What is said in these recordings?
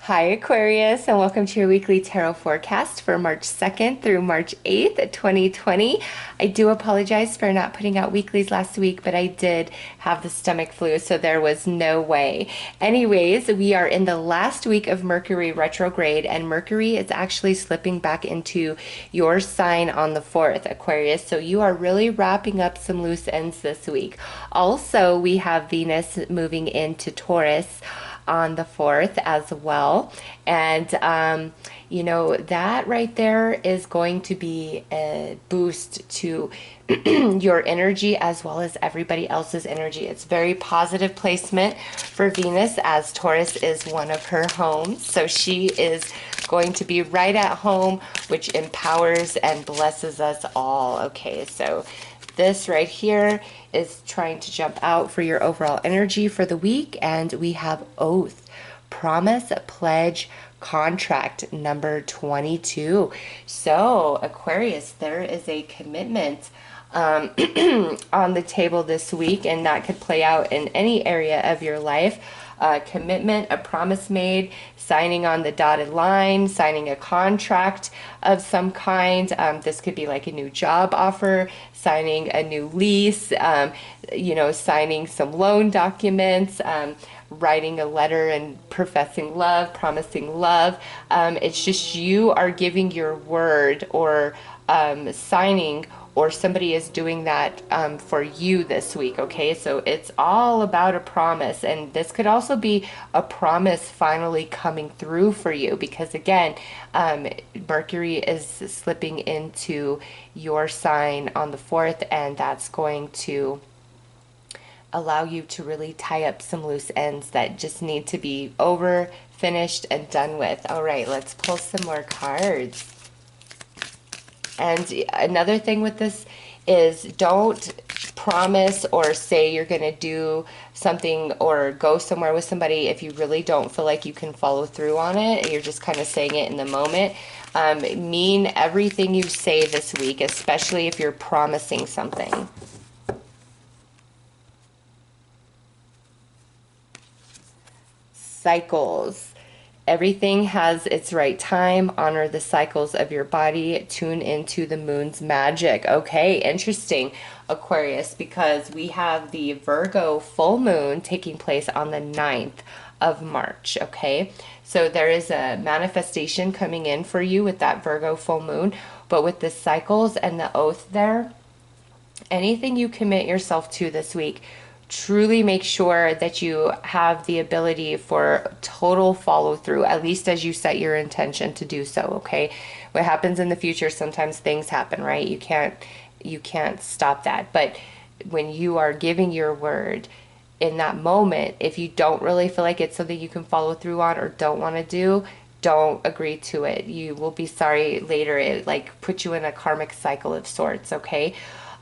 Hi Aquarius, and welcome to your weekly tarot forecast for March 2nd through March 8th, 2020. I do apologize for not putting out weeklies last week, but I did have the stomach flu, so there was no way. Anyways, we are in the last week of Mercury retrograde, and Mercury is actually slipping back into your sign on the 4th, Aquarius, so you are really wrapping up some loose ends this week. Also, we have Venus moving into Taurus on the 4th as well. And, that right there is going to be a boost to your energy as well as everybody else's energy. It's very positive placement for Venus, as Taurus is one of her homes. So she is going to be right at home, which empowers and blesses us all. Okay, so this right here is trying to jump out for your overall energy for the week. And we have oath, promise, pledge, contract number 22. So Aquarius, there is a commitment on the table this week, and that could play out in any area of your life. A commitment, a promise made, signing on the dotted line, signing a contract of some kind. This could be like a new job offer, signing a new lease, signing some loan documents, writing a letter and professing love, promising love. It's just you are giving your word or signing, or somebody is doing that for you this week, okay? So it's all about a promise, and this could also be a promise finally coming through for you, because again, Mercury is slipping into your sign on the 4th, and that's going to allow you to really tie up some loose ends that just need to be over, finished, and done with. All right, let's pull some more cards. And another thing with this is don't promise or say you're going to do something or go somewhere with somebody if you really don't feel like you can follow through on it. You're just kind of saying it in the moment. Mean everything you say this week, especially if you're promising something. Cycles. Everything has its right time. Honor the cycles of your body. Tune into the moon's magic. Okay, interesting, Aquarius, because we have the Virgo full moon taking place on the 9th of March. Okay, so there is a manifestation coming in for you with that Virgo full moon, but with the cycles and the oath there, anything you commit yourself to this week, truly make sure that you have the ability for total follow through, at least as you set your intention to do so. Okay, what happens in the future, sometimes things happen, right? You can't stop that, but when you are giving your word in that moment, if you don't really feel like it's something you can follow through on or don't want to do, don't agree to it. You will be sorry later. It like puts you in a karmic cycle of sorts. Okay,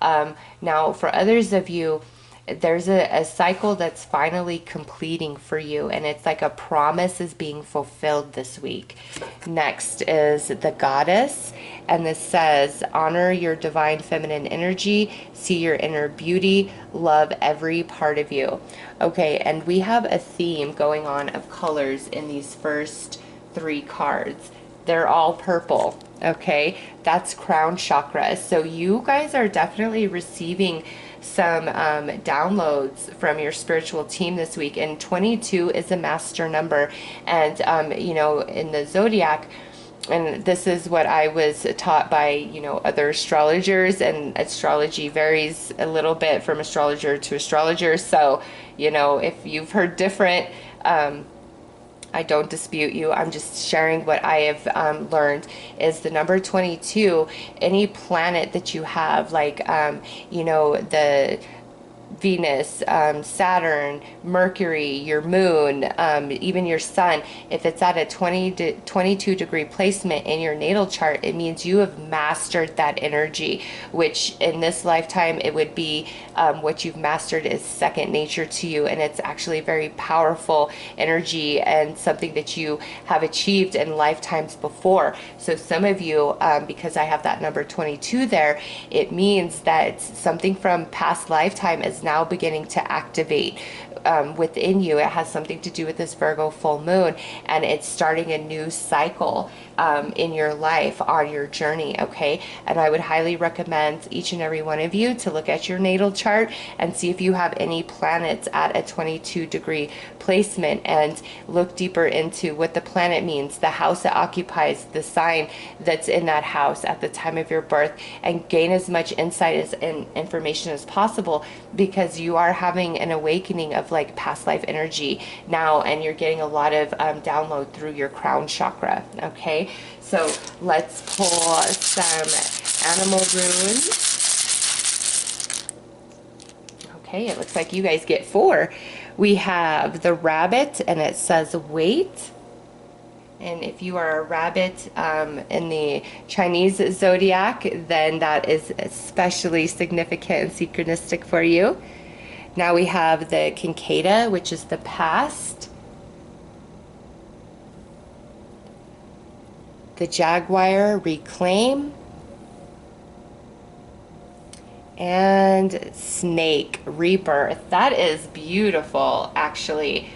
now for others of you, there's a cycle that's finally completing for you, and it's like a promise is being fulfilled this week. Next is the Goddess, and this says, honor your divine feminine energy, see your inner beauty, love every part of you. Okay, and we have a theme going on of colors in these first 3 cards. They're all purple. Okay, that's crown chakra. So you guys are definitely receiving some downloads from your spiritual team this week, and 22 is a master number. And in the zodiac, and this is what I was taught by other astrologers, and astrology varies a little bit from astrologer to astrologer, so if you've heard different, I don't dispute you. I'm just sharing what I have learned is the number 22. Any planet that you have, like, the Venus, Saturn, Mercury, your moon, even your sun, if it's at a 22 degree placement in your natal chart, it means you have mastered that energy, which in this lifetime, it would be what you've mastered is second nature to you. And it's actually very powerful energy and something that you have achieved in lifetimes before. So some of you, because I have that number 22 there, it means that something from past lifetime is is now beginning to activate within you. It has something to do with this Virgo full moon, and it's starting a new cycle in your life on your journey, okay? And I would highly recommend each and every one of you to look at your natal chart and see if you have any planets at a 22-degree placement, and look deeper into what the planet means, the house it occupies, the sign that's in that house at the time of your birth, and gain as much insight and information as possible, because you are having an awakening of like past life energy now, and you're getting a lot of download through your crown chakra, okay? So let's pull some animal runes. Okay, it looks like you guys get 4. We have the rabbit, and it says wait. And if you are a rabbit in the Chinese zodiac, then that is especially significant and synchronistic for you. Now we have the Kinkada, which is the past. The jaguar, reclaim. And snake, rebirth. That is beautiful, actually,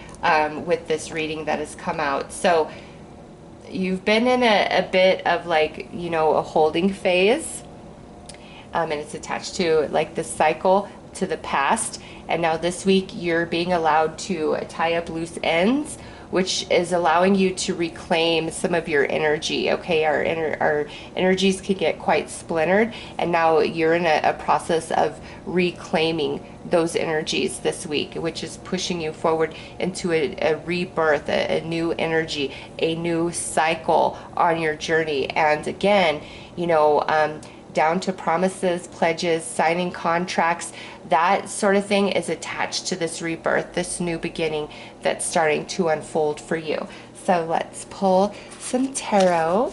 with this reading that has come out. So you've been in a bit of like, you know, a holding phase, and it's attached to like the cycle to the past. And now this week you're being allowed to tie up loose ends, which is allowing you to reclaim some of your energy, okay? Our energies can get quite splintered, and now you're in a process of reclaiming those energies this week, which is pushing you forward into a rebirth, a new energy, a new cycle on your journey. And again, you know, down to promises, pledges, signing contracts, that sort of thing is attached to this rebirth, this new beginning that's starting to unfold for you. So let's pull some tarot.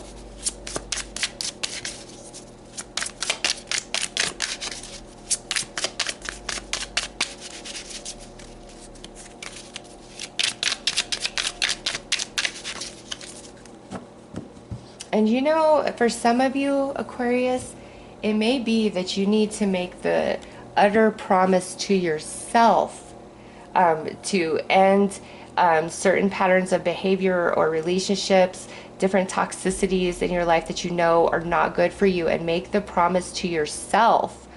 And you know, for some of you, Aquarius, it may be that you need to make the utter promise to yourself to end certain patterns of behavior or relationships, different toxicities in your life that you know are not good for you, and make the promise to yourself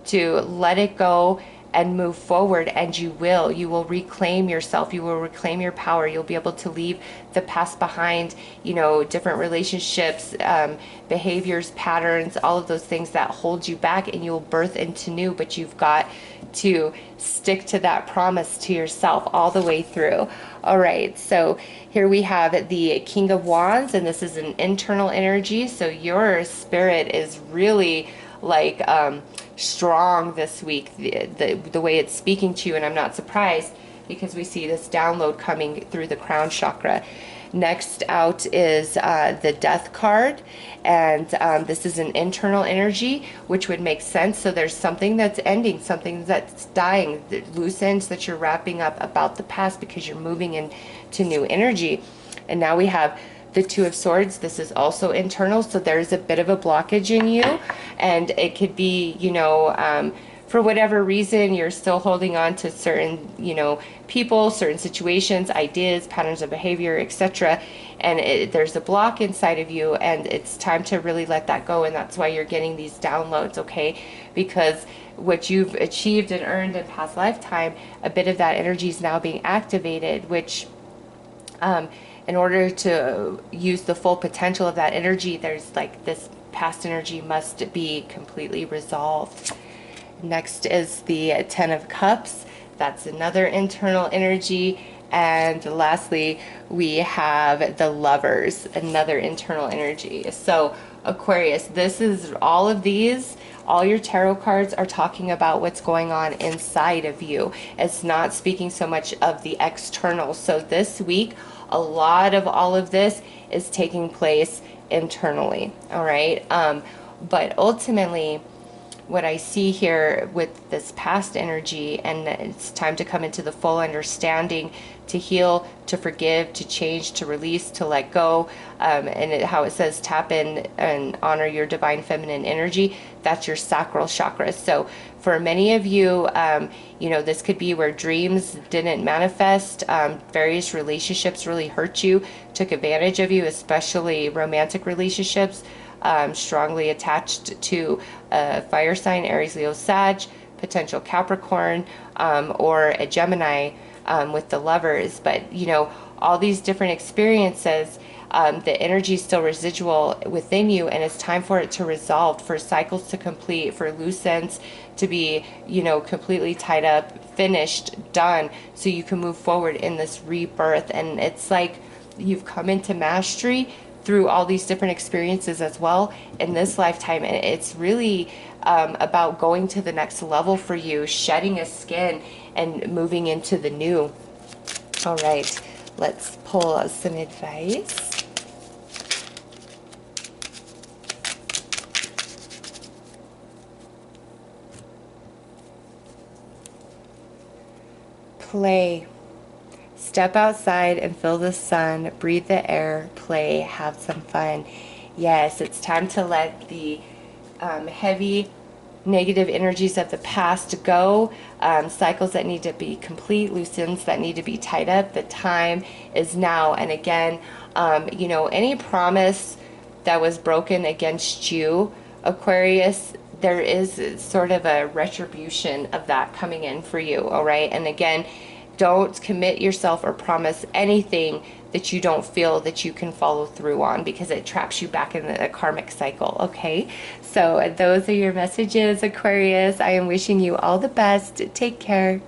to let it go and move forward. And you will reclaim yourself, you will reclaim your power, you'll be able to leave the past behind, you know, different relationships, behaviors, patterns, all of those things that hold you back, and you'll birth into new. But you've got to stick to that promise to yourself all the way through. All right, so here we have the King of Wands, and this is an internal energy, so your spirit is really like strong this week, the way it's speaking to you, and I'm not surprised, because we see this download coming through the crown chakra. Next out is the Death card, and this is an internal energy, which would make sense. So there's something that's ending, something that's dying, the loose ends that you're wrapping up about the past, because you're moving into new energy. And now we have the Two of Swords. This is also internal, so there's a bit of a blockage in you, and it could be, you know, for whatever reason, you're still holding on to certain, you know, people, certain situations, ideas, patterns of behavior, etc. And there's a block inside of you, and it's time to really let that go. And that's why you're getting these downloads, okay? Because what you've achieved and earned in past lifetime, a bit of that energy is now being activated, which in order to use the full potential of that energy, there's like this past energy must be completely resolved. Next is the Ten of Cups. That's another internal energy. And lastly, we have the Lovers, another internal energy. So Aquarius, this is all of these, all your tarot cards are talking about what's going on inside of you. It's not speaking so much of the external. So this week, a lot of all of this is taking place internally, all right? But ultimately, what I see here with this past energy, and it's time to come into the full understanding, to heal, to forgive, to change, to release, to let go. How it says tap in and honor your divine feminine energy, that's your sacral chakra. So for many of you, this could be where dreams didn't manifest, various relationships really hurt you, took advantage of you, especially romantic relationships, strongly attached to a fire sign, Aries, Leo, Sag, potential Capricorn, or a Gemini with the lovers. But, all these different experiences, the energy is still residual within you, and it's time for it to resolve, for cycles to complete, for loose ends to be, completely tied up, finished, done, so you can move forward in this rebirth. And it's like you've come into mastery through all these different experiences as well in this lifetime. And it's really about going to the next level for you, shedding a skin and moving into the new. All right, let's pull some advice. Play. Step outside and feel the sun, breathe the air, play, have some fun. Yes, it's time to let the heavy negative energies of the past go, cycles that need to be complete, loose ends that need to be tied up. The time is now. And again, any promise that was broken against you, Aquarius, there is sort of a retribution of that coming in for you, all right? And again, don't commit yourself or promise anything that you don't feel that you can follow through on, because it traps you back in the karmic cycle, okay? So those are your messages, Aquarius. I am wishing you all the best. Take care.